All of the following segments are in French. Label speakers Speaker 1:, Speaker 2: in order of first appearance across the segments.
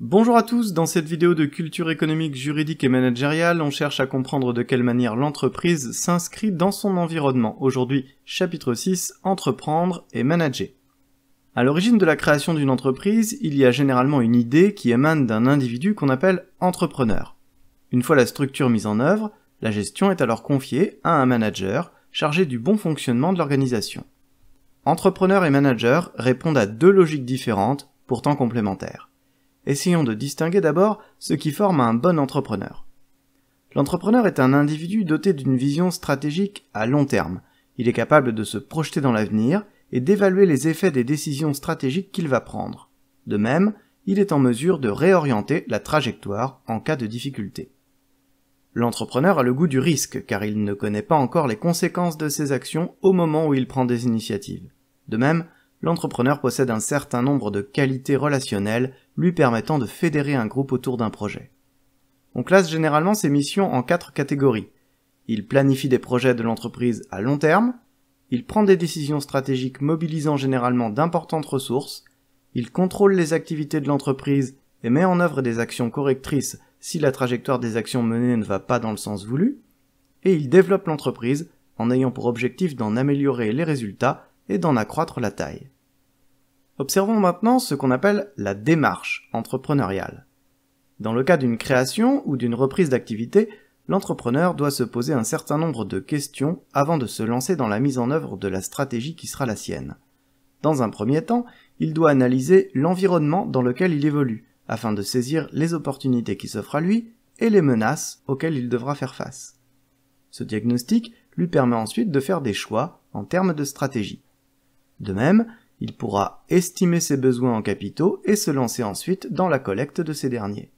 Speaker 1: Bonjour à tous, dans cette vidéo de culture économique, juridique et managériale, on cherche à comprendre de quelle manière l'entreprise s'inscrit dans son environnement. Aujourd'hui, chapitre 6, entreprendre et manager. À l'origine de la création d'une entreprise, il y a généralement une idée qui émane d'un individu qu'on appelle entrepreneur. Une fois la structure mise en œuvre, la gestion est alors confiée à un manager chargé du bon fonctionnement de l'organisation. Entrepreneur et manager répondent à deux logiques différentes, pourtant complémentaires. Essayons de distinguer d'abord ce qui forme un bon entrepreneur. L'entrepreneur est un individu doté d'une vision stratégique à long terme. Il est capable de se projeter dans l'avenir et d'évaluer les effets des décisions stratégiques qu'il va prendre. De même, il est en mesure de réorienter la trajectoire en cas de difficulté. L'entrepreneur a le goût du risque car il ne connaît pas encore les conséquences de ses actions au moment où il prend des initiatives. De même, l'entrepreneur possède un certain nombre de qualités relationnelles lui permettant de fédérer un groupe autour d'un projet. On classe généralement ces missions en 4 catégories. Il planifie des projets de l'entreprise à long terme, il prend des décisions stratégiques mobilisant généralement d'importantes ressources, il contrôle les activités de l'entreprise et met en œuvre des actions correctrices si la trajectoire des actions menées ne va pas dans le sens voulu, et il développe l'entreprise en ayant pour objectif d'en améliorer les résultats et d'en accroître la taille. Observons maintenant ce qu'on appelle la démarche entrepreneuriale. Dans le cas d'une création ou d'une reprise d'activité, l'entrepreneur doit se poser un certain nombre de questions avant de se lancer dans la mise en œuvre de la stratégie qui sera la sienne. Dans un premier temps, il doit analyser l'environnement dans lequel il évolue, afin de saisir les opportunités qui s'offrent à lui et les menaces auxquelles il devra faire face. Ce diagnostic lui permet ensuite de faire des choix en termes de stratégie. De même, il pourra estimer ses besoins en capitaux et se lancer ensuite dans la collecte de ces derniers.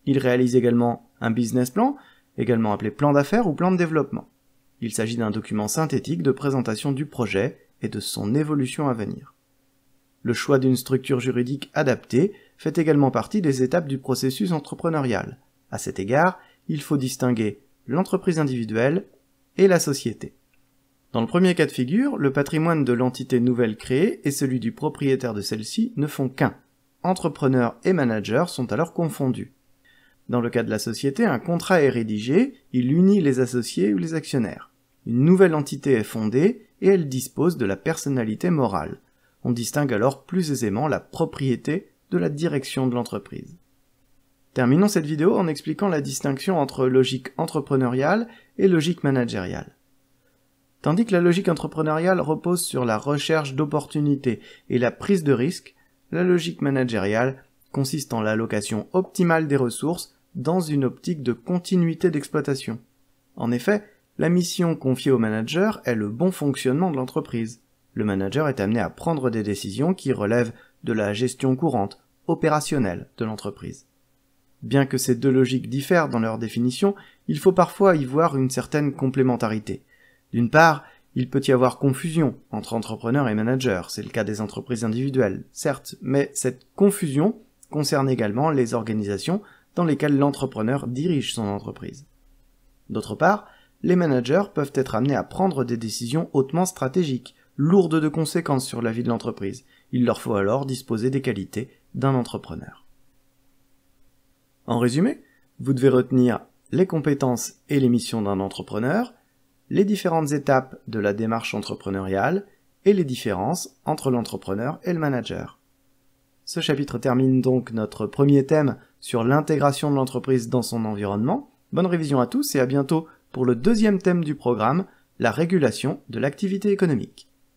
Speaker 1: Il réalise également un business plan, également appelé plan d'affaires ou plan de développement. Il s'agit d'un document synthétique de présentation du projet et de son évolution à venir. Le choix d'une structure juridique adaptée fait également partie des étapes du processus entrepreneurial. À cet égard, il faut distinguer l'entreprise individuelle et la société. Dans le premier cas de figure, le patrimoine de l'entité nouvelle créée et celui du propriétaire de celle-ci ne font qu'un. Entrepreneur et manager sont alors confondus. Dans le cas de la société, un contrat est rédigé, il unit les associés ou les actionnaires. Une nouvelle entité est fondée et elle dispose de la personnalité morale. On distingue alors plus aisément la propriété de la direction de l'entreprise. Terminons cette vidéo en expliquant la distinction entre logique entrepreneuriale et logique managériale. Tandis que la logique entrepreneuriale repose sur la recherche d'opportunités et la prise de risques, la logique managériale consiste en l'allocation optimale des ressources dans une optique de continuité d'exploitation. En effet, la mission confiée au manager est le bon fonctionnement de l'entreprise. Le manager est amené à prendre des décisions qui relèvent de la gestion courante, opérationnelle de l'entreprise. Bien que ces deux logiques diffèrent dans leur définition, il faut parfois y voir une certaine complémentarité. D'une part, il peut y avoir confusion entre entrepreneur et manager, c'est le cas des entreprises individuelles, certes, mais cette confusion concerne également les organisations dans lesquelles l'entrepreneur dirige son entreprise. D'autre part, les managers peuvent être amenés à prendre des décisions hautement stratégiques, lourdes de conséquences sur la vie de l'entreprise. Il leur faut alors disposer des qualités d'un entrepreneur. En résumé, vous devez retenir les compétences et les missions d'un entrepreneur, les différentes étapes de la démarche entrepreneuriale et les différences entre l'entrepreneur et le manager. Ce chapitre termine donc notre premier thème sur l'intégration de l'entreprise dans son environnement. Bonne révision à tous et à bientôt pour le deuxième thème du programme, la régulation de l'activité économique.